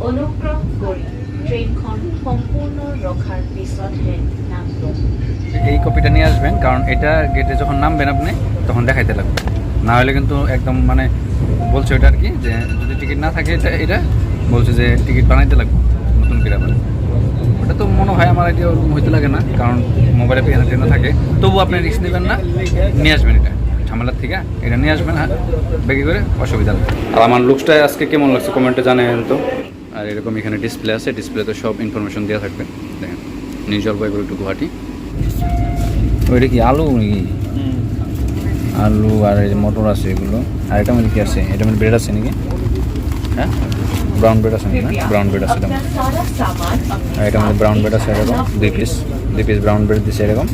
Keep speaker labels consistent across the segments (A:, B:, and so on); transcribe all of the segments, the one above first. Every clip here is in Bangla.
A: অনুগ্ৰহ কৰি ট্ৰেইনখন সম্পূৰ্ণ ৰখাৰ পিছতহে নামটো।
B: এই কপিটা নিয়ে আসবেন, কারণ এটা গেটে যখন নামবেন আপনি তখন দেখাইতে লাগবে, না হলে কিন্তু একদম মানে বলছে ওটা আর কি যে যদি টিকিট না থাকে এটা বলছে যে টিকিট বানাইতে লাগবে নতুন করে আবার। ওটা তো মনে হয় আমার আইডিয়া ওরকম হইতে লাগে না, কারণ মোবাইলে পেয়ে ট্রেনে থাকে। তবু আপনি রিস্ক নেবেন না, নিয়ে আসবেন এটা ঝামেলার থেকে, এটা নিয়ে আসবেন বেগে করে, অসুবিধা নেই। আর আমার লুকসটা আজকে কেমন লাগছে কমেন্টে জানেন তো। আর এরকম এখানে ডিসপ্লে আছে, ডিসপ্লেতে সব ইনফরমেশন দেওয়া থাকবে। দেখেন নিউ জলপাইগুড়ি টু গুয়াহাটি। ওইটা কি আলু নাকি? আলু আর এই মটর আছে এগুলো। আর এটা মধ্যে কি আছে? এটা মধ্যে ব্রেড আছে নাকি? হ্যাঁ ব্রাউন ব্রেড আছে না? ব্রাউন ব্রেড আছে এটা। আর এটা মধ্যে ব্রাউন ব্রেড আছে এরকম 2 পিস ব্রাউন ব্রেড দিছে এরকম।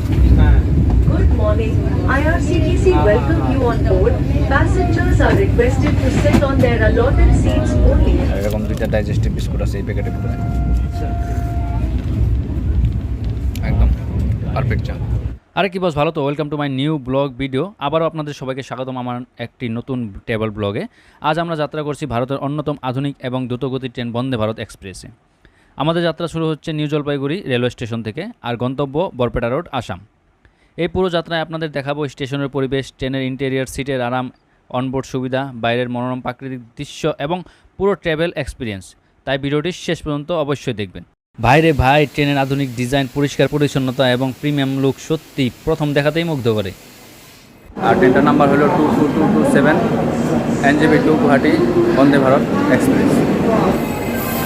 A: Good morning. IRCTC welcome you on board. Passengers are requested to sit on their allotted seats only.
B: আর এরকম দুইটা ডাইজেস্টিভ বিস্কুট আছে এই প্যাকেটের ভিতরে। একদম পারফেক্ট চা। আরে কি বস, ভালো তো? Welcome to my new blog video. আবারও আপনাদের সবাইকে স্বাগতম আমার একটি নতুন ট্রাভেল ব্লগে। আজ আমরা যাত্রা করছি ভারতের অন্যতম আধুনিক এবং দ্রুতগতির ট্রেন বন্দে ভারত এক্সপ্রেসে। আমাদের যাত্রা শুরু হচ্ছে নিউ জলপাইগুড়ি রেলওয়ে স্টেশন থেকে, আর গন্তব্য বরপেটা রোড, আসাম। এই পুরো যাত্রায় আপনাদের দেখাবো স্টেশনের পরিবেশ, ট্রেনের ইন্টেরিয়র, সিটের আরাম, অনবোর্ড সুবিধা, বাইরের মনোরম প্রাকৃতিক দৃশ্য এবং পুরো ট্রাভেল এক্সপিরিয়েন্স। তাই ভিডিওটি শেষ পর্যন্ত অবশ্যই দেখবেন। ভাইরে ভাই, ট্রেনের আধুনিক ডিজাইন, পরিষ্কার পরিচ্ছন্নতা এবং প্রিমিয়াম লুক সত্যি প্রথম দেখাতেই মুগ্ধ করে। আর ট্রেনটার নাম্বার হলো 22227 NJB two Guwahati Vande Bharat express.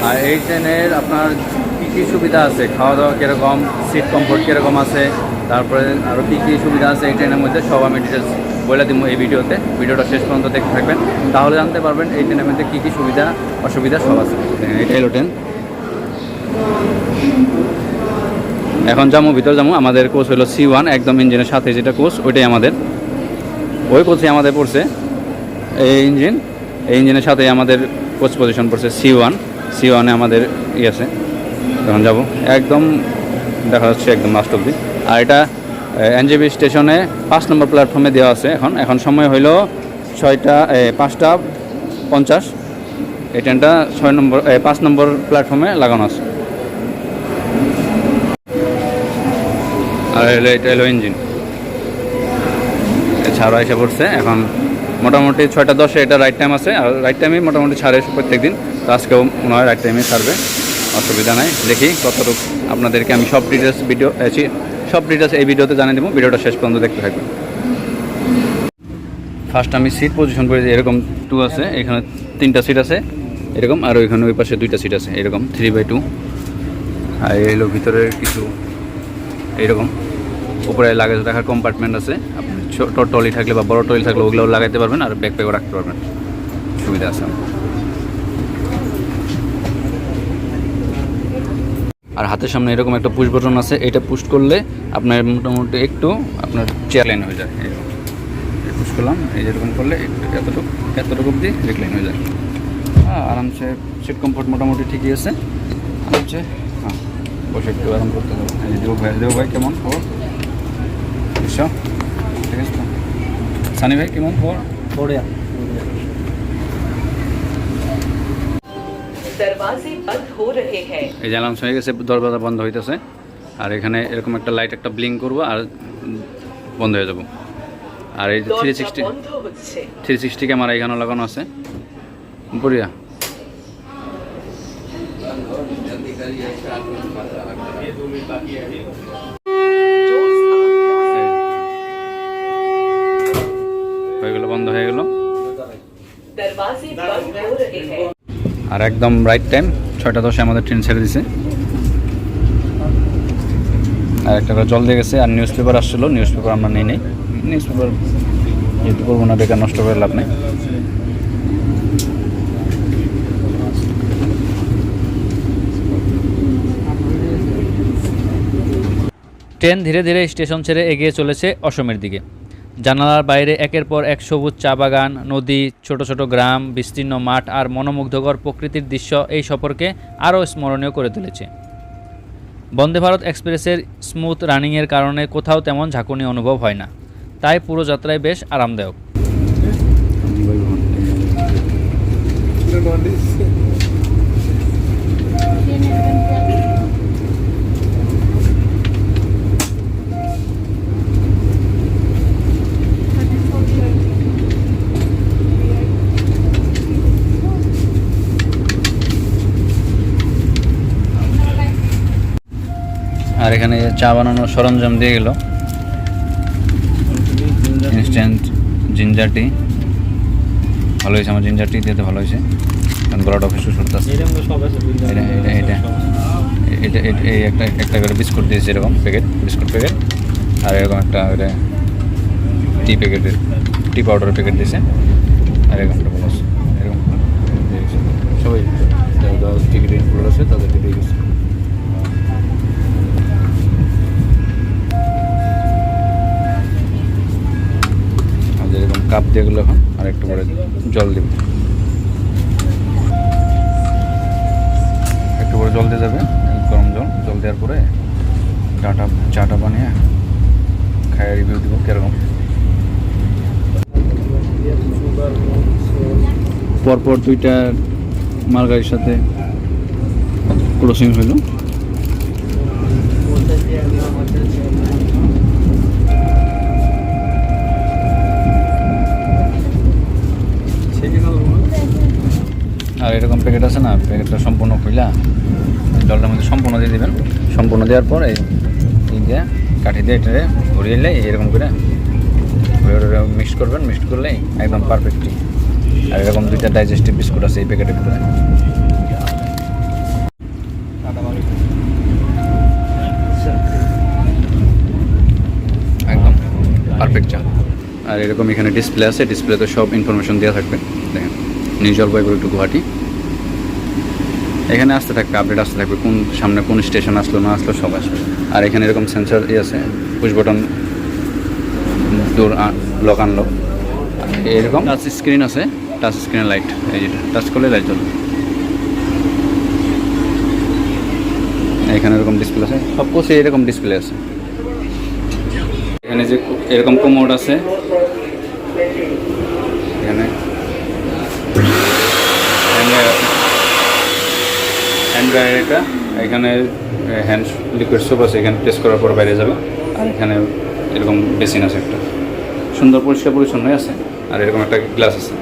B: আর এই ট্রেনের আপনার কী কী সুবিধা আছে, খাওয়া দাওয়া কীরকম, সিট কমফোর্ট কীরকম আছে, তারপরে আরও কী কী সুবিধা আছে এই ট্রেনের মধ্যে, সব আমি ডিটেলস বলে দিব এই ভিডিওতে। ভিডিওটা শেষ পর্যন্ত দেখতে থাকবেন, তাহলে জানতে পারবেন এই ট্রেনের মধ্যে কী কী সুবিধা অসুবিধা সব আছে। এটাই হলো ট্রেন। এখন যাবো ভিতর যাবো। আমাদের কোচ হলো C1, একদম ইঞ্জিনের সাথে যেটা কোচ ওইটাই আমাদের, ওই কোচই আমাদের পড়ছে। এই ইঞ্জিনের সাথেই আমাদের কোচ পজিশন পড়ছে C1 আমাদের আছে। তখন যাব একদম দেখা যাচ্ছে একদম লাস্ট অব্দি। আর এটা NJB স্টেশনে 5 নম্বর প্ল্যাটফর্মে দেওয়া আছে। এখন সময় হইল 5টা50। এই ট্রেনটা 5 নম্বর প্ল্যাটফর্মে লাগানো আছে। আর এটা হলো ইঞ্জিন, ছাড়া এসে পড়ছে। এখন মোটামুটি 6টা10 এটা রাইট টাইম আছে, আর রাইট টাইমে মোটামুটি ছাড়ে প্রত্যেক দিন। তো আজকেও মনে হয় রাইট টাইমে ছাড়বে, অসুবিধা নাই। দেখি কতটুকু আপনাদেরকে আমি সব ডিটেলস এই ভিডিওতে জানিয়ে দেবো। ভিডিওটা শেষ পর্যন্ত দেখতে থাকবেন। ফার্স্ট আমি সিট পজিশন করে দিই। এরকম 2 আছে, এখানে 3টা সিট আছে এরকম, আর ওইখানে ওই পাশে 2টা সিট আছে এরকম 3/2। আর এই হলো ভিতরের কিছু এইরকম। উপরে লাগেজ রাখার কম্পার্টমেন্ট আছে, আপনি ছোট ট্রলি থাকলে বা বড় ট্রলি থাকলে ওগুলোও লাগাইতে পারবেন, আর ব্যাকপ্যাকও রাখতে পারবেন, সুবিধা আছে। আর হাতের সামনে এরকম একটা পুশ বাটন আছে, এটা পুশ করলে আপনার মোটামুটি একটু আপনার চেয়ার লাইন হয়ে যায়। এরকম পুশ করলাম, এই যেরকম করলে এতটুকু অব্দি রেকলাইন হয়ে যায়। হ্যাঁ, আরামসে সিট কমফোর্ট মোটামুটি ঠিকই আছে। আরামসে বসে একটু আরাম করতে হবে। দেব ভাই কেমন খবর? ঠিক আছে তো? সানি ভাই কেমন খবর? বড়িয়া। এই জানালাম হয়ে গেছে, দরজা বন্ধ হইতেছে। আর এখানে এরকম একটা লাইট একটা ব্লিঙ্ক করবো আর বন্ধ হয়ে যাবো। আর এই যে 360 ক্যামেরা এখানে লাগানো আছে, বড়িয়া। হয়ে গেল, বন্ধ হয়ে গেল। আর একদম রাইট টাইম 6টা10 আমাদের ট্রেন ছেড়ে দিছে। আর একটা করে জল দিয়ে গেছে। আর নিউজ পেপার আসছিলো, নিউজ পেপার আমরা নেই নিউজ পেপার যেহেতু করবো না, বেকার নষ্ট করে লাভ নেই। ট্রেন ধীরে ধীরে স্টেশন ছেড়ে এগিয়ে চলেছে অসমের দিকে। জানালার বাইরে একের পর এক সবুজ চা বাগান, নদী, ছোট ছোট গ্রাম, বিস্তীর্ণ মাঠ আর মনোমুগ্ধকর প্রকৃতির দৃশ্য এই সফরকে আরও স্মরণীয় করে তুলেছে। বন্দে ভারত এক্সপ্রেসের স্মুথ রানিংয়ের কারণে কোথাও তেমন ঝাঁকুনি অনুভব হয় না, তাই পুরো যাত্রায় বেশ আরামদায়ক। আর এখানে চা বানানোর সরঞ্জাম দিয়ে গেল, ইনস্ট্যান্ট জিঞ্জার টি। ভালো হয়েছে, আমার জিঞ্জার টি দিতে ভালো হয়েছে, কারণ গলাটা অফিস শুরু আছে। এটা এই একটা করে বিস্কুট দিয়েছে, এরকম প্যাকেট, বিস্কুট প্যাকেট। আর এরকম একটা টি প্যাকেটের, টি পাউডারের প্যাকেট দিয়েছে। আর এরকম একটা বলস, এরকম সবাই টিকিট ইনক্লুড আছে তাদেরকে দিয়ে গেছে। আর এরকম কাপ দিয়ে গেলো এখন, আর একটু পরে জল দেবে, একটু পরে জল দিয়ে যাবে, গরম জল দেওয়ার পরে চাটা বানিয়ে খায় রিভিউ দিব কীরকম। পরপর 2টা মালগাড়ির সাথে ক্রসিং হইল। আর এরকম প্যাকেট আছে না, প্যাকেটটা সম্পূর্ণ খুইলা জলটার মধ্যে সম্পূর্ণ দিয়ে দেবেন। সম্পূর্ণ দেওয়ার পর এই দিয়ে কাঠি দিয়ে এটা ঘুরিয়ে এলে এরকম করে মিক্স করবেন। মিক্স করলেই একদম পারফেক্টলি। আর এরকম 2টা ডাইজেস্টিভ বিস্কুট আছে এই প্যাকেটের ভিতরে। একদম পারফেক্ট চা। আর এরকম এখানে ডিসপ্লে আছে, ডিসপ্লেতে সব ইনফরমেশন দেওয়া থাকবে। দেখেন, নিউ জলপাইগুড়ি টু গুয়াহাটি। এখানে আসতে থাকবে, আপডেট আসতে থাকবে, কোন সামনে কোন স্টেশন আসলো না আসলো সব আসবে। আর এখানে এরকম সেন্সার আছে, push button, door lock unlock. এরকম টাচ স্ক্রিন আছে, টাচ স্ক্রিনের লাইট, এই যেটা টাচ করলে লাইট জ্বলবে। এখানে এরকম ডিসপ্লে আছে, সব কিছু এরকম ডিসপ্লে আছে। এখানে যে এরকম কোমোড আছে, এখানে হ্যান্ড ড্রায়ার, এটা এখানে হ্যান্ড লিকুইড সোপ আছে, এখানে প্রেস করার পর বাইরে যাবে। আর এখানে এরকম বেসিন আছে, একটা সুন্দর পরিষ্কার পরিচ্ছন্নই আছে। আর এরকম একটা গ্লাস আছে।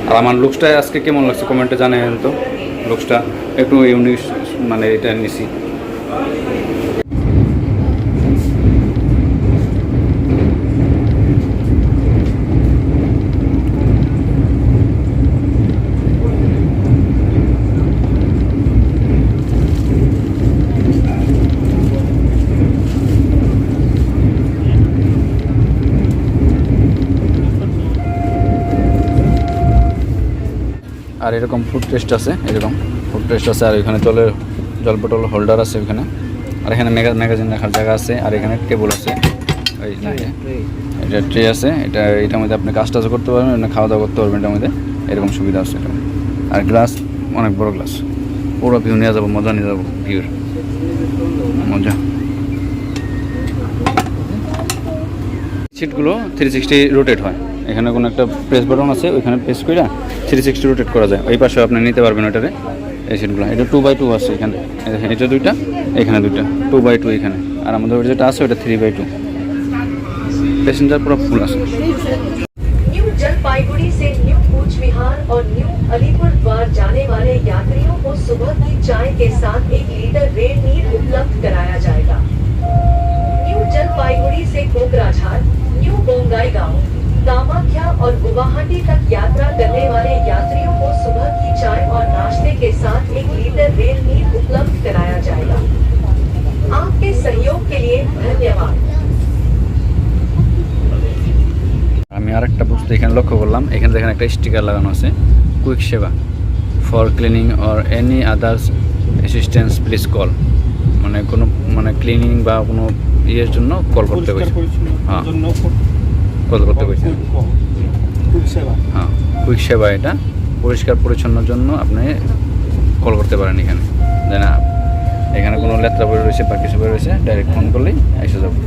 B: আর আমার লুকসটা আজকে কেমন লাগছে কমেন্টে জানাবেন তো। লুকসটা একটু ইউনিক, মানে এটা নিছি। আর এরকম ফুড টেস্ট আছে, এরকম ফুড টেস্ট আছে। আর এখানে জল বোতল হোল্ডার আছে এখানে। আর এখানে ম্যাগাজিন রাখার জায়গা আছে। আর এখানে টেবিল আছে, ওই এটা ট্রে আছে। এটার মধ্যে আপনি কাজ টাজ করতে পারবেন, খাওয়া দাওয়া করতে পারবেন এটার মধ্যে, এরকম সুবিধা আছে এটা। আর গ্লাস, অনেক বড় গ্লাস, পুরো ভিউ নিয়ে যাবো, মজা নিয়ে যাবো, ভিউর মজা। সিটগুলো 360 রোটেট হয়। এখানে কোনো একটা প্রেস বাটন আছে, ওইখানে প্রেস করে 360 রোটেট করা যায়। ওই পাশে আপনি নিতে পারবেন ওইটারে, এই সিটগুলো। এটা 2x2 আছে এখানে, এটা 2টা, এখানে 2টা, 2x2 এখানে। আর আমাদের যেটা আছে ওটা 3x2। पैसेंजर पूरा फुल আছে।
A: न्यू जलपाईगुड़ी से न्यू कूच विहार और न्यू अलीपुर द्वार जाने वाले यात्रियों को सुबह की चाय के साथ 1 लीटर रेल नीर उपलब्ध कराया जाएगा। न्यू जलपाईगुड़ी से कोकराझार, न्यू बोंगाईगांव, कामाख्या और गुवाहाटी तक यात्रा करने वाले यात्रियों को सुबह की चाय और नाश्ते के साथ 1 लीटर रेल नीर उपलब्ध कराया जाएगा। आपके सहयोग के लिए धन्यवाद।
B: আমি আরেকটা বস্তু এখানে লক্ষ্য করলাম, এখানে দেখেন একটা স্টিকার লাগানো আছে, কুইক সেবা for cleaning or any others assistance please call. মানে কোনো ক্লিনিং বা কোনো ইয়ের জন্য কল করতে হয়েছে। হ্যাঁ, কল করতে হয়েছে। হ্যাঁ, কুইক সেবা, এটা পরিষ্কার পরিচ্ছন্নের জন্য আপনি কল করতে পারেন এখানে। তাই না, এখানে কোনো লেত্রা বই রয়েছে বা কিছু বই রয়েছে, ডাইরেক্ট ফোন করলেই এসে যাবো।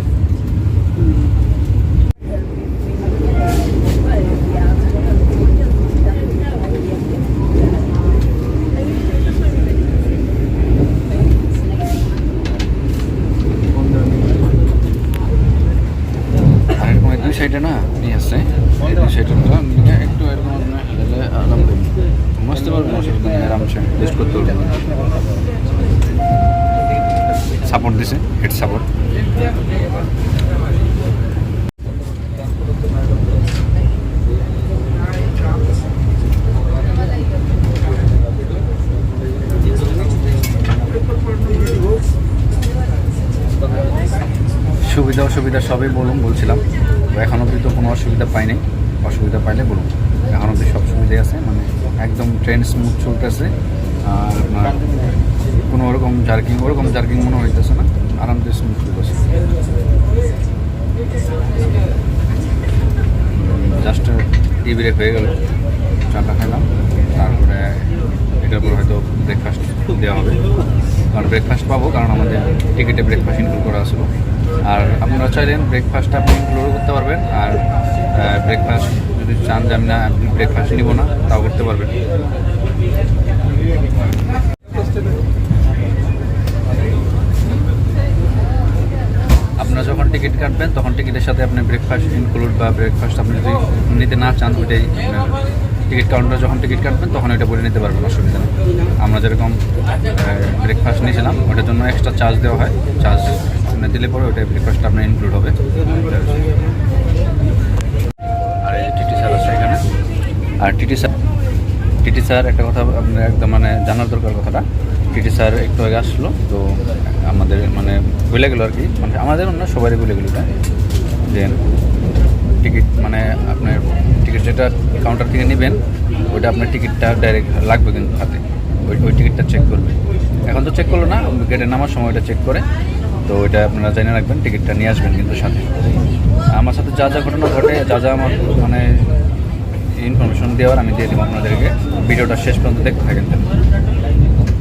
B: সাইডে না নিয়ে আসছে, এই দুই সাইডে একটু এরকম হেলে আরাম দেবেন, মস্ত পারবেন, অসুবিধা নেই, আরামসে রেস্ট করতে পারবেন। সাপোর্ট দিছে, হেড সাপোর্ট। সুবিধা অসুবিধা সবই বলছিলাম, তো এখন অবধি তো কোনো অসুবিধা পাইনি। অসুবিধা পাইলে বলুন। এখন অবধি সব সুবিধাই আছে, মানে একদম ট্রেন স্মুথ চলতেছে। আর আপনার কোনো ওরকম জার্কিং মনে হইতেছে না, আরামসে স্মুথ চলতেছে। জাস্ট টি ব্রেক হয়ে গেল, চাটা খাইলাম, তারপরে এটার পর হয়তো ব্রেকফাস্ট দেওয়া হবে। কারণ ব্রেকফাস্ট পাবো, কারণ আমাদের টিকিটে ব্রেকফাস্ট ইনক্লুড করা ছিল। আর আপনারা চাইলেন ব্রেকফাস্টটা আপনি ইনক্লুড করতে পারবেন, আর ব্রেকফাস্ট যদি চান যে আমি না ব্রেকফাস্ট নিব না, তাও করতে পারবেন। আপনারা যখন টিকিট কাটবেন তখন টিকিটের সাথে আপনি ব্রেকফাস্ট ইনক্লুড বা ব্রেকফাস্ট আপনি যদি নিতে না চান, ওইটাই টিকিট কাউন্টার যখন টিকিট কাটবেন তখন ওইটা বলে নিতে পারবেন, অসুবিধা নেই। আমরা যেরকম ব্রেকফাস্ট নিয়েছিলাম ওটার জন্য এক্সট্রা চার্জ দেওয়া হয়, চার্জ দিলে পরে ওইটা ব্রেকফাস্টটা আপনার ইনক্লুড হবে। আর এই টিটি স্যার আছে এখানে। আর টিটি স্যার একটা কথা আপনার একদম মানে জানার দরকার কথাটা। টিটি স্যার একটু আগে আসলো, তো আমাদের মানে ভুলে গেলো আর কি, মানে আমাদের অন্য সবারই ভুলে গেলো এটা, যে টিকিট মানে আপনার টিকিট যেটা কাউন্টার থেকে নেবেন ওইটা আপনার টিকিটটা ডাইরেক্ট লাগবে কিন্তু হাতে, ওই টিকিটটা চেক করবে। এখন তো চেক করলো না, গেটে নামার সময় ওইটা চেক করে, তো ওইটা আপনারা জেনে রাখবেন, টিকিটটা নিয়ে আসবেন কিন্তু সাথে। আমার সাথে যা ঘটনা ঘটে, যা আমার মানে ইনফরমেশন দেওয়ার আমি দিয়ে দেবো আপনাদেরকে, ভিডিওটা শেষ পর্যন্ত দেখতে থাকেন।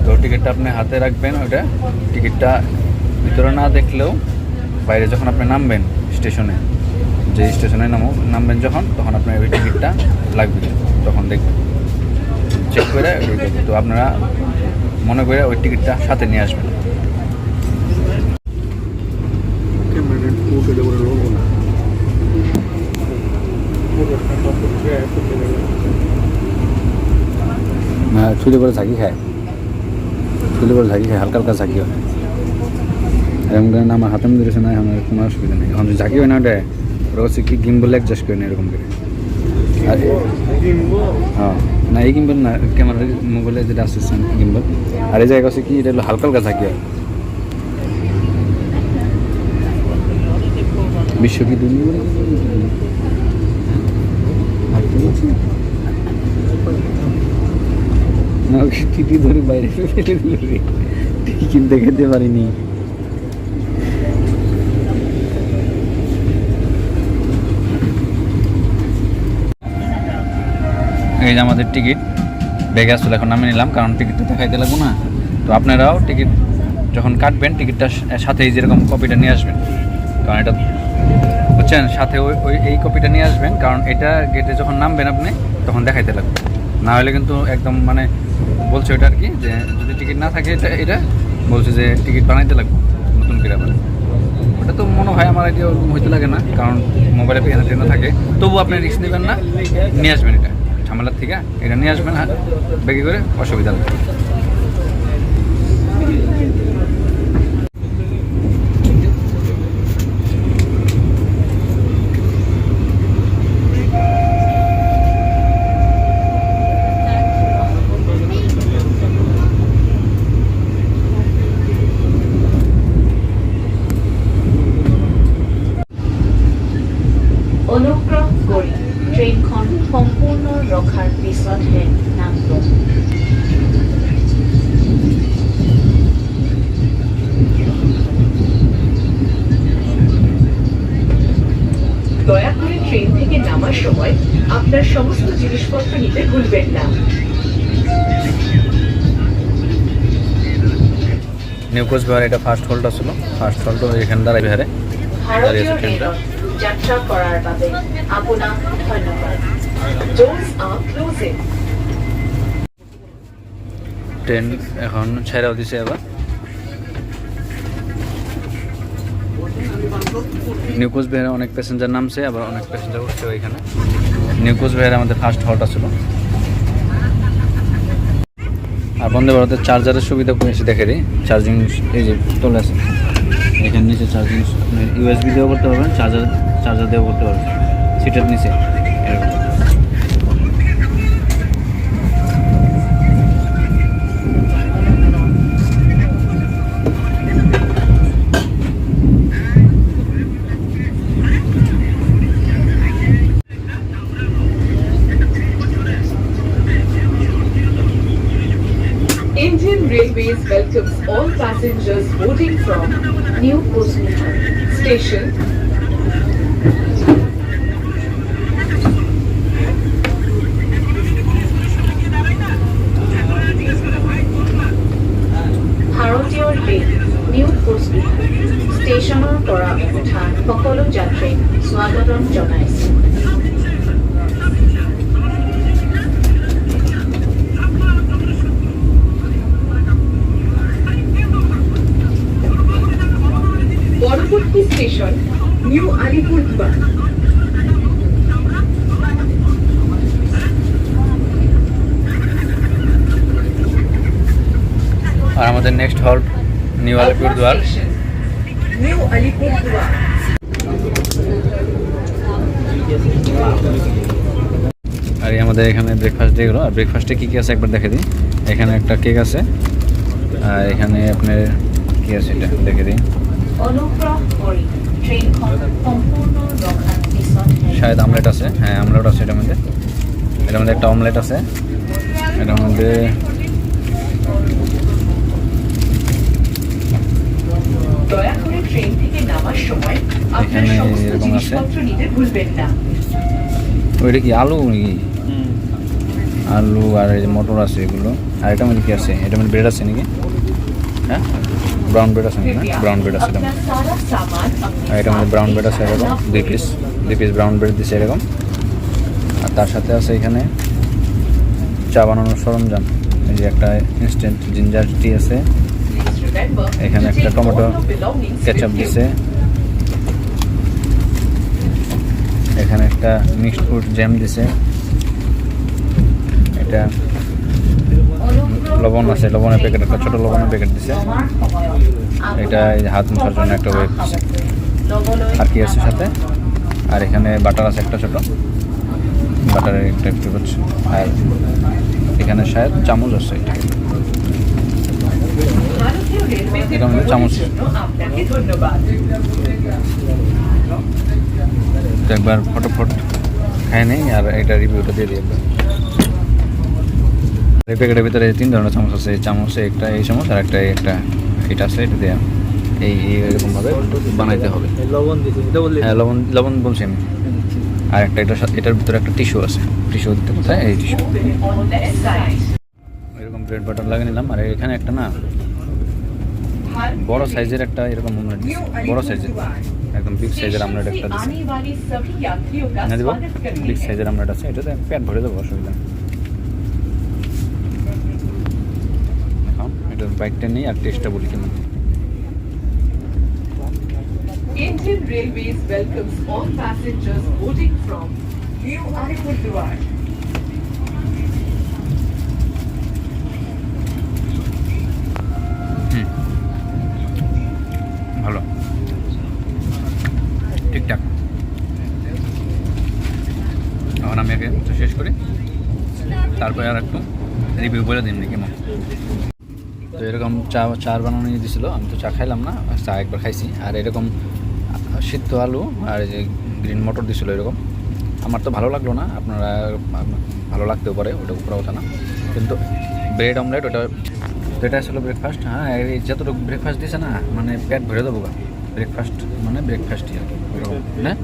B: তো টিকিটটা আপনি হাতে রাখবেন, ওইটা টিকিটটা ভিতরে না দেখলেও বাইরে যখন আপনি নামবেন স্টেশনে, যে স্টেশনে নামবেন যখন, তখন আপনার ওই টিকিটটা লাগবে, তখন দেখবেন চেক করে। তো আপনারা মনে করে ওই টিকিটটা সাথে নিয়ে আসবেন। ছুটি করে ঝাঁকি খায়, হালকা হালকা ঝাঁকি হয়। এরকম করে না আমার হাতে মধ্যে দিয়েছে না, আমার কোনো অসুবিধা নেই। এখন ঝাঁকি হয় না, ওটা ওরা হচ্ছে কি গিম্বল অ্যাডজাস্ট করে না এরকম করে। আর হ্যাঁ, না এই গিম্বল না, ক্যামেরার মোবাইলে যেটা আসছে গিম্বল। আর এই জায়গা হচ্ছে কি, এটা হলো হালকা হালকা ঝাঁকি হয়। বিশ্ব কি দুর্নীতি টিটি ধরে বাইরে ফেলে দিল, টিকিট দেখাতে পারিনি। এই যে আমাদের টিকিট ব্যাগে আসলে এখন নামিয়ে নিলাম, কারণ টিকিটটা দেখাইতে লাগবো না। তো আপনারাও টিকিট যখন কাটবেন টিকিটটা সাথে যেরকম কপিটা নিয়ে আসবেন, কারণ এটা বুঝছেন, সাথে ওই এই কপিটা নিয়ে আসবেন, কারণ এটা গেটে যখন নামবেন আপনি তখন দেখাইতে লাগবে। না হলে কিন্তু একদম মানে বলছে ওটা আর কি, যে যদি টিকিট না থাকে এটা বলছে যে টিকিট বানাইতে লাগবে নতুন করে। আবার ওটা তো মনে হয় আমার আইডিয়া হইতে লাগে না, কারণ মোবাইলে পেছনে ট্রেনে থাকে। তবু আপনি রিস্ক নেবেন না, নিয়ে আসবেন এটা ঝামেলার থেকে, এটা নিয়ে আসবেন ব্যাগে করে, অসুবিধা নেই।
C: অনুগ্ৰহ কৰি ট্ৰেইনখন সম্পূৰ্ণ ৰখাৰ পিছতহে নামিব।
A: দয়া করে ট্রেন থেকে নামার সময় আপনার সমস্ত জিনিসপত্র নিতে ভুলবেন না।
B: নিউ কোচবিহার এটা ফার্স্ট হল্ট ছিল, ফার্স্ট হল্ট এখানে দাঁড়াই বিহারে দাঁড়িয়ে আছে ট্রেনটা।
C: যাত্ৰা কৰাৰ বাবে আপোনাক ধন্যবাদ।
A: Doors are closing.
B: ট্রেন এখন ছেড়াও দিছে। আবার নিউ কোচবিহারে অনেক প্যাসেঞ্জার নামছে, আবার অনেক প্যাসেঞ্জার উঠছে ওইখানে। নিউ কোচবিহারে আমাদের ফার্স্ট হল্ট ছিল। আর বন্দে ভারতের চার্জারের সুবিধা এসে দেখে দিই। চার্জিং এই যে চলে আসে, এখানে নিচে চার্জিং ইউএসবি দিয়েও করতে পারবেন, চার্জার দিয়েও করতে পারবেন সিটের নিচে এরকম।
A: Indian Railways welcomes all passengers boarding from
C: New Coach Bihar.
A: station
C: ভাৰতীয় ৰেল নিউ কোচবিহাৰ ষ্টেচনৰ পৰা উঠা সকলো যাত্ৰীক স্বাগতম জনাইছো।
A: পরবর্তী স্টেশন নিউ আলিপুরদুয়ার।
B: আর আমাদের next halt new Alipurduar.
A: New Alipurduar.
B: আর এই আমাদের এখানে ব্রেকফাস্ট দিয়ে গেলো। আর ব্রেকফাস্টে কী কী আছে একবার দেখে দিই। এখানে একটা কেক আছে, আর এখানে আপনার কী আছে এটা দেখে দিই।
C: অনুগ্ৰহ কৰি ট্ৰেইনখন সম্পূৰ্ণ ৰখাৰ পিছতহে
B: শায়দ আমলেট আছে, হ্যাঁ আমলেট আছে এটার মধ্যে। এটার মধ্যে একটা অমলেট আছে, এটার মধ্যে
A: দয়া করে ট্রেন থেকে নামার সময় আপনার
B: এখানে
A: সমস্ত
B: এরকম আছে।
A: জিনিসপত্র নিতে ভুলবেন না।
B: ওইটা কি আলু নাকি? আলু আর এই যে মটর আছে এগুলো। আর এটার মধ্যে কি আছে? এটার মধ্যে ব্রেড আছে নাকি? হ্যাঁ ব্রাউন ব্রেড আছে নাকি? না ব্রাউন ব্রেড আছে এটার
A: अपना
B: মধ্যে।
A: सारा सामान अपने
B: আর এটার মধ্যে
A: साथ
B: ব্রাউন ব্রেড আছে এরকম
A: रखना
B: দুই পিস ব্রাউন ব্রেড দিছে এরকম। আর তার সাথে আছে এখানে চা বানানোর সরঞ্জাম। এই যে একটা ইনস্ট্যান্ট জিঞ্জার টি আছে,
A: Please remember
B: এখানে
A: to
B: একটা
A: take
B: tomato
A: all your belongings
B: ketchup
A: with you.
B: দিছে, এখানে একটা মিক্সড ফ্রুট জ্যাম দিছে, এটা লবণ আছে, লবণের প্যাকেট একটা ছোটো লবণের প্যাকেট দিছে,
C: নমাৰ সময়ত
B: এটা এই যে হাত মোছার জন্য একটা ওয়েব দিছে।
C: ল'বলৈ
B: আর কি আছে সাথে? আর এখানে বাটার আছে একটা ছোটো, বাটারের একটা একটু হচ্ছে। আর এখানে শায়দ চামচ আছে এটা।
A: ভারতীয় রেলওয়েতে
B: এটা আমাদের চামচ।
A: জন্য আপনাকে ধন্যবাদ।
B: তো একবার ফটোফট খাই নেই আর এটা রিভিউটা দিয়ে দিই একবার। এই প্যাকেটের ভিতরে 3 ধরনের চামচ আছে। এই চামচে একটা এই চামচ আর একটা এটা আছে, এটা দিয়ে এরকমভাবে বানাইতে হবে। হ্যাঁ লবণ বলছি আমি। আর একটা এটার ভিতরে একটা টিস্যু আছে, টিস্যু দিতে কোথায়? এই টিস্যু।
A: On left side.
B: এরকম ব্রেড বাটার লাগিয়ে নিলাম। আর এখানে একটা না বড় সাইজের একটা এরকম অমলেট দিচ্ছে, বড় সাইজের একদম বিগ সাইজের আমলেট একটা দিচ্ছে।
A: आने वाले सभी यात्रियों का
B: এনে দিব
A: स्वागत करते
B: বিগ
A: हैं।
B: সাইজের আমলেট আছে, এটাতে পেট ভরে দেবো, অসুবিধা নেই। এখন এটা বাইকটা নেই আর টেস্টটা বলি কেমন।
A: Indian Railways welcomes all passengers boarding from New Alipurduar.
B: ভালো, ঠিকঠাক। এখন আমি আগে তো শেষ করি, তারপরে আর একটু রিভিউ করে দিন কেমন। তো এরকম চা বানানো নিয়ে দিয়েছিলো, আমি তো চা খাইলাম না, চা একবার খাইছি। আর এরকম সিদ্ধ আলু আর এই যে গ্রিন মটর দিয়েছিলো এরকম। আমার তো ভালো লাগলো না, আপনারা ভালো লাগতেও পারে, ওটা উপরে কথা না। কিন্তু ব্রেড অমলেট ওটা, তো এটা আসলে ব্রেকফাস্ট। হ্যাঁ এই যতটুকু ব্রেকফাস্ট দিয়েছে না, মানে পেট ভরে দেবো। ব্রেকফাস্ট মানে ব্রেকফাস্টই আর কি এরকম, হ্যাঁ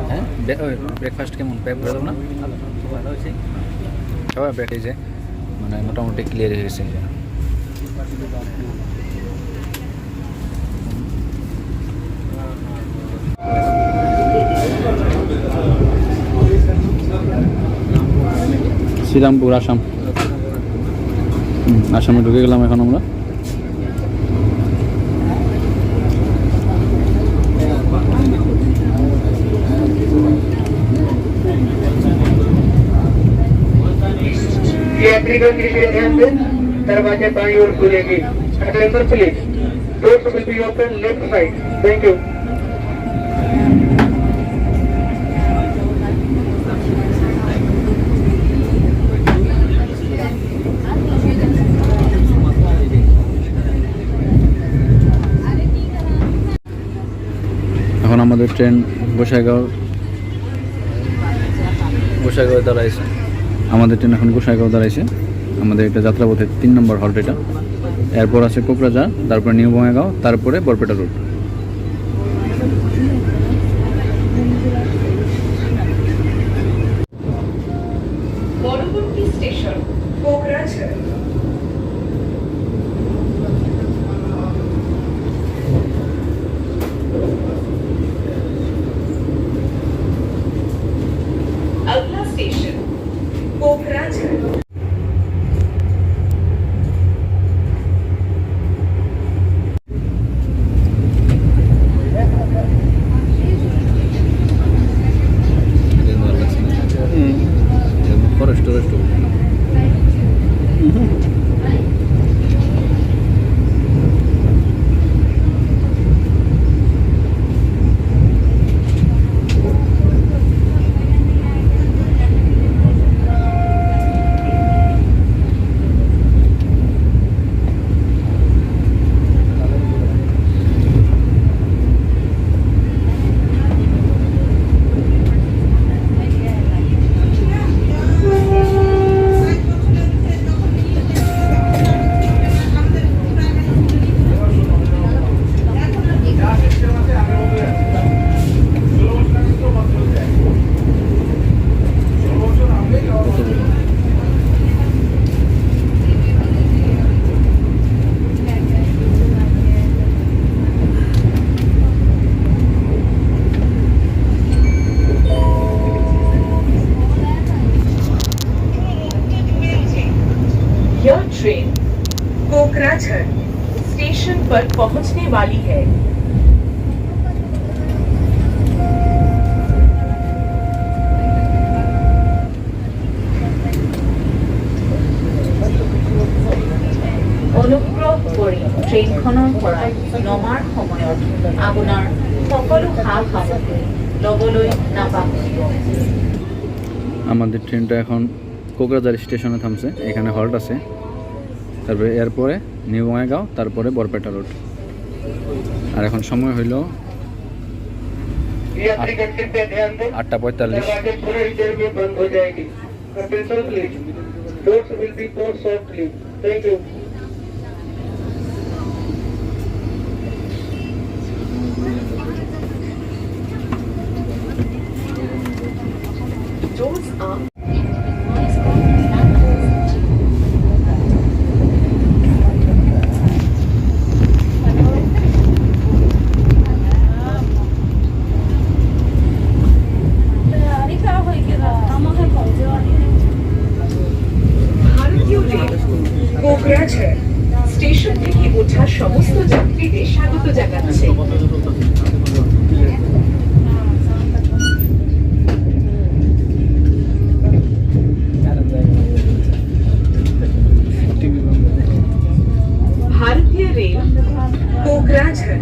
B: হ্যাঁ ব্রেকফাস্ট কেমন পেট ভরে দেবো না? সবাই পেট এই যে মানে মোটামুটি ক্লিয়ার হয়ে গেছে। শ্রীরামপুর আসাম, আসামে ঢুকে গেলাম এখন আমরা।
D: यात्रीगण कृपया ध्यान दें, दरवाजे बाईं ओर खुलेगी। Attention please, doors will be open left side. Thank you.
B: এখন আমাদের ট্রেন গোসাইগাঁও দাঁড়াইছে। আমাদের ট্রেন এখন গোসাইগাঁও দাঁড়াইছে। আমাদের এটা যাত্রাপথের 3 নম্বর হল্ট এটা। এরপর আছে কোকরাঝাড়, তারপরে নিউ বঙ্গাইগাঁও, তারপরে বরপেটা রোড।
A: পরবর্তী স্টেশন কোকরাঝাড়। अगला स्टेशन कोकराझाड़। यह ट्रेन कोकराझाड़ स्टेशन पर पहुंचने वाली है।
C: অনুগ্ৰহ কৰি ট্ৰেইনখনৰ পৰা নমাৰ সময়ত আপোনাৰ সকলো সা-সামগ্ৰী ল'বলৈ নাপাহৰিব।
B: আমাদের ট্রেনটা এখন কোকরাঝাড় স্টেশনে থামছে। এখানে হল্ট আছে। তারপরে এরপরে নিউ বঙ্গাইগাঁও, তারপরে বরপেটা রোড। আর এখন সময় হইল
D: यात्रीगण कृपया ध्यान दें,
B: 8:45।
D: दरवाजे थोड़ी ही देर में बंद हो जाएगी। Attention please, doors will be close shortly. Thank you.
A: Doors are ভারতীয় রেল কোকরাঝাড় স্টেশন থেকে ওঠা সমস্ত যাত্রীদের স্বাগত জানাচ্ছে। भारतीय रेल कोकराझाड़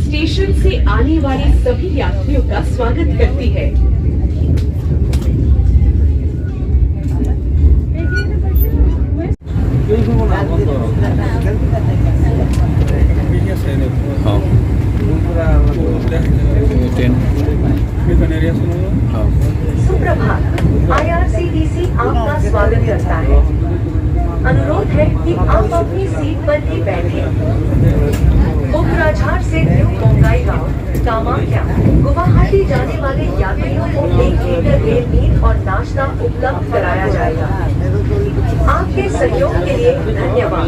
A: स्टेशन से आने वाले सभी यात्रियों का स्वागत करती है। सुप्रभात, IRCTC आपका स्वागत करता है। अनुरोध है कि आप अपनी सीट पर ही बैठे। कोकराझाड़ से न्यू बोंगाईगांव, कामाख्या, गुवाहाटी जाने वाले यात्रियों को 1 लीटर रेल मील और नाश्ता उपलब्ध कराया जाएगा। आपके सहयोग के लिए धन्यवाद।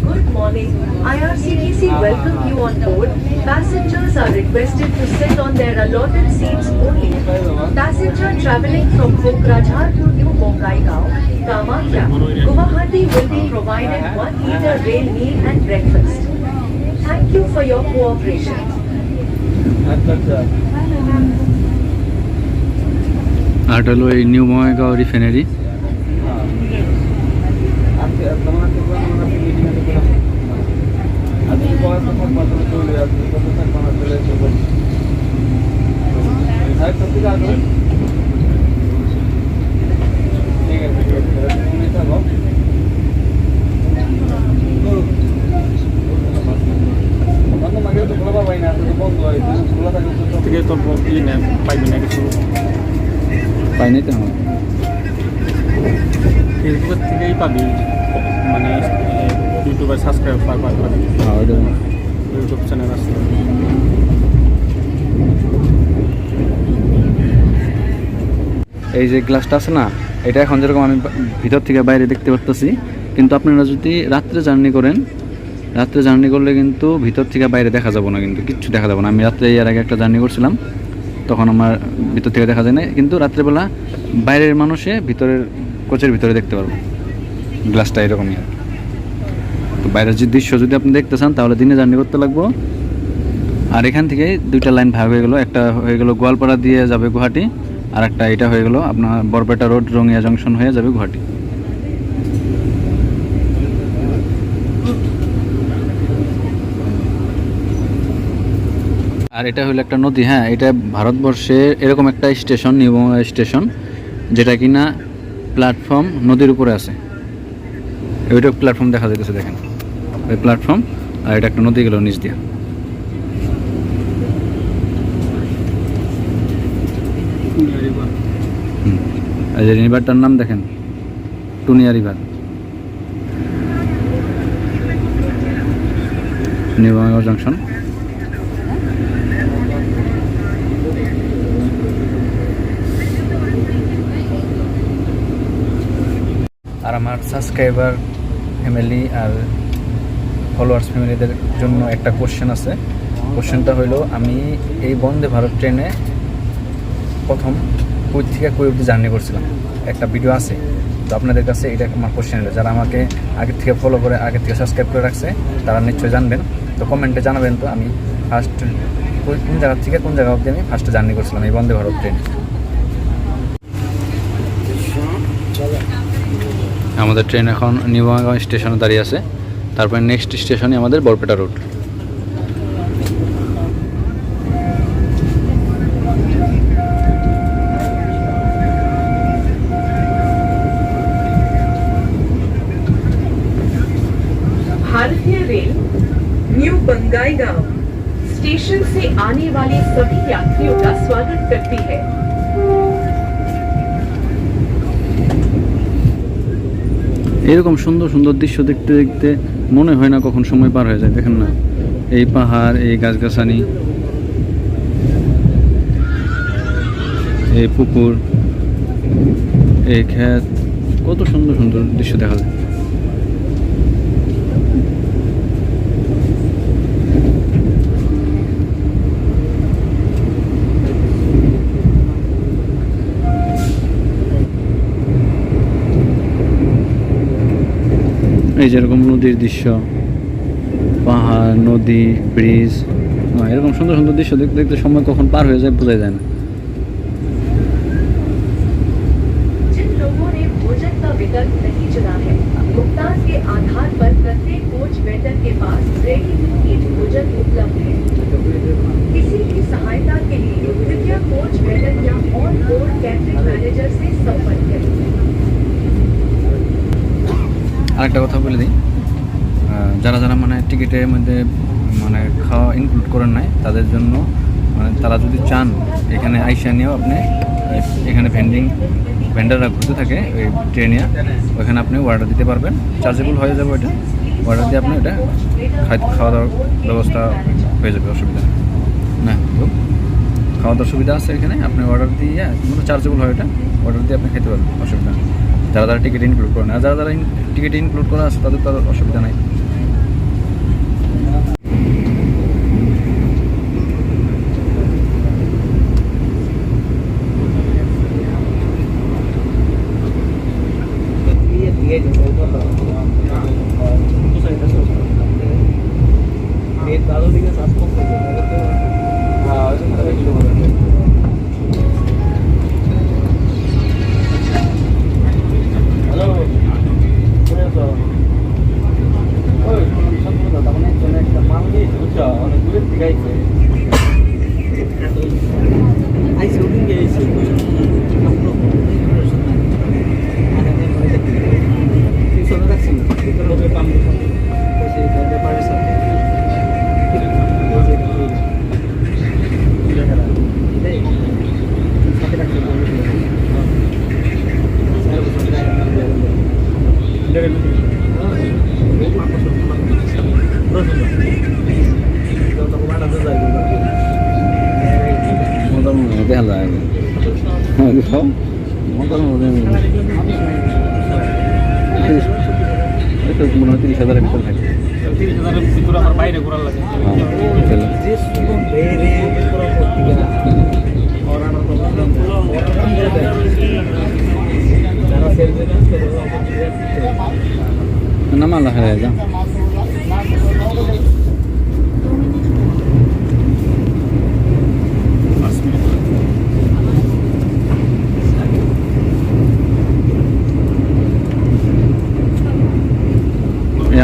A: Good morning. IRCTC welcome you on board. Passengers are requested to sit on their allotted seats only. Passenger travelling from Kokrajhar to New Bongaigaon, Kamakya, Guwahati will be provided 1 liter rail meal and breakfast. for your cooperation.
B: আর এটা হলো এই নিউ বঙ্গাইগাঁও রিফাইনারি। পাই নাই তো
E: ফেসবুকের থেকেই পাবি, মানে ইউটিউবের সাবস্ক্রাইব পাবি, ইউটিউব চ্যানেল আছে।
B: এই যে গ্লাসটা আছে না, এটা এখন যেরকম আমি ভিতর থেকে বাইরে দেখতে পারতেছি, কিন্তু আপনারা যদি রাত্রে জার্নি করেন, রাত্রে জার্নি করলে কিন্তু ভিতর থেকে বাইরে দেখা যাবে না, কিন্তু কিচ্ছু দেখা যাবে না। আমি রাত্রে এর আগে একটা জার্নি করছিলাম, তখন আমার ভিতর থেকে দেখা যায় না, কিন্তু রাত্রেবেলা বাইরের মানুষে ভিতরের কোচের ভিতরে দেখতে পারবো। গ্লাসটা এরকমই। তো বাইরের যে দৃশ্য যদি আপনি দেখতে চান তাহলে দিনে জার্নি করতে লাগবো। আর এখান থেকে দুইটা লাইন ভাগ হয়ে গেল, একটা হয়ে গেল গোয়ালপাড়া দিয়ে যাবে গুয়াহাটি, আর একটা এটা হয়ে গেল আপনার বরপেটা রোড রঙিয়া জংশন হয়ে যাবে গুয়াহাটি। আর এটা হলো একটা নদী। হ্যাঁ, এটা ভারতবর্ষে এরকম একটা স্টেশন, নিউ বঙ্গাইগাঁও স্টেশন, যেটা কিনা প্ল্যাটফর্ম নদীর উপরে আছে। ওইটা প্ল্যাটফর্ম দেখা যাইতেছে, দেখেন ওই প্ল্যাটফর্ম, আর এটা একটা নদী গেল নিচ দিয়ে। এই যে রিভারটার নাম দেখেন, Tuniya river, new Bongaigaon junction. আর আমার সাবস্ক্রাইবার ফ্যামিলি আর ফলোয়ার্স ফ্যামিলিদের জন্য একটা কোশ্চেন আছে। কোশ্চেনটা হলো, আমি এই বন্দে ভারত ট্রেনে প্রথম কই থেকে কই অবধি জার্নি করছিলাম, একটা ভিডিও আছে। তো আপনাদের কাছে এটা আমার কোশ্চেন হলো, যারা আমাকে আগের থেকে ফলো করে, আগের থেকে সাবস্ক্রাইব করে রাখছে, তারা নিশ্চয়ই জানবেন। তো কমেন্টে জানাবেন তো আমি ফার্স্ট কোন জায়গা থেকে কোন জায়গা অবধি আমি ফার্স্টে জার্নি করছিলাম এই বন্দে ভারত ট্রেনে। আমাদের ট্রেন এখন নিউ বঙ্গাইগাঁও স্টেশনে দাঁড়িয়ে আছে, তারপরে নেক্সট স্টেশনে আমাদের বরপেটা রোড।
A: भारतीय रेल न्यू बंगाईगांव स्टेशन से आने वाले सभी यात्रियों का स्वागत करती है।
B: এরকম সুন্দর সুন্দর দৃশ্য দেখতে দেখতে মনে হয় না কখন সময় পার হয়ে যায়। দেখেন না, এই পাহাড়, এই গাছগাছালি, এই পুকুর, এই ক্ষেত, কত সুন্দর সুন্দর দৃশ্য দেখা যায়। এই যেরকম নদীর দৃশ্য, পাহাড়, নদী, ব্রিজ, এরকম সুন্দর সুন্দর দৃশ্য দেখতে দেখতে সময় কখন পার হয়ে যায় বোঝা যায় না।
A: जिन लोगों ने भोजन का विकल्प नहीं चुना है, भुगतान के आधार पर प्रत्येक कोच वेंडर के पास रेडी टू ईट भोजन उपलब्ध है। किसी की सहायता के लिए कृपया कोच वेंडर या ऑन बोर्ड कैटरिंग मैनेजर से संपर्क करें।
B: আরেকটা কথা বলে দিই, যারা যারা মানে টিকিটের মধ্যে মানে খাওয়া ইনক্লুড করেন নাই, তাদের জন্য মানে তারা যদি চান এখানে আইসা নিয়েও আপনি এখানে ভেন্ডাররা ঘুরতে থাকে ওই ট্রেনে, ওইখানে আপনি অর্ডার দিতে পারবেন, চার্জেবল হয়ে যাবে। ওইটা অর্ডার দিয়ে আপনি ওটা খাওয়া দাওয়ার ব্যবস্থা হয়ে যাবে, অসুবিধা নেই না। তো খাওয়া দাওয়ার সুবিধা আছে এখানে, আপনি অর্ডার দিয়ে মানে চার্জেবল হয়, ওটা অর্ডার দিয়ে আপনি খেতে পারবেন, অসুবিধা নেই। যারা যারা টিকিট ইনক্লুড করেন, আর যারা যারা টিকিট ইনক্লুড করা আছে তাদের তো অসুবিধা নাই।
F: দেখা যায় মনে হয় 30,000-এর ভিতর থাকে।
E: 30,000-এর ভিতরে আমার বাইরে ঘোরার লাগে।
F: নামালা হয়ে যা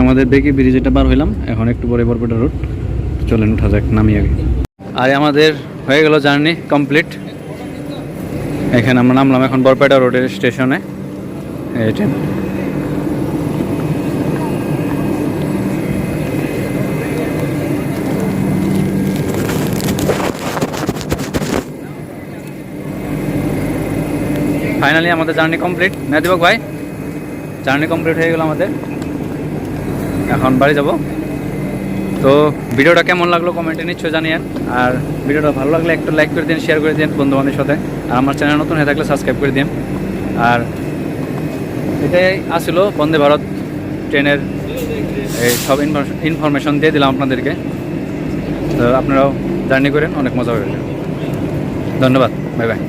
F: আমাদের বেকি ব্রিজ এটা পার হইলাম, এখন একটু পরে বরপেটা রোড। চলেন উঠা যাক, নামি আগে। আর আমাদের হয়ে গেল জার্নি কমপ্লিট। এখানে আমরা নামলাম এখন বরপেটা রোডের স্টেশনে। এই ট্রেন ফাইনালি আমাদের জার্নি কমপ্লিট। না দীপক ভাই, জার্নি কমপ্লিট হয়ে গেল আমাদের, এখন বাড়ি যাব। তো ভিডিওটা কেমন লাগলো কমেন্টে নিশ্চয়ই জানিয়েন। আর ভিডিওটা ভালো লাগলে একটু লাইক করে দিন, শেয়ার করে দিন বন্ধুবান্ধবের সাথে। আর আমার চ্যানেল নতুন হয়ে থাকলে সাবস্ক্রাইব করে দিন। আর এটাই আসলো বন্দে ভারত ট্রেনের এই সব ইনফরমেশন দিয়ে দিলাম আপনাদেরকে। তো আপনারাও জার্নি করেন, অনেক মজা হবে। ধন্যবাদ, বাই বাই।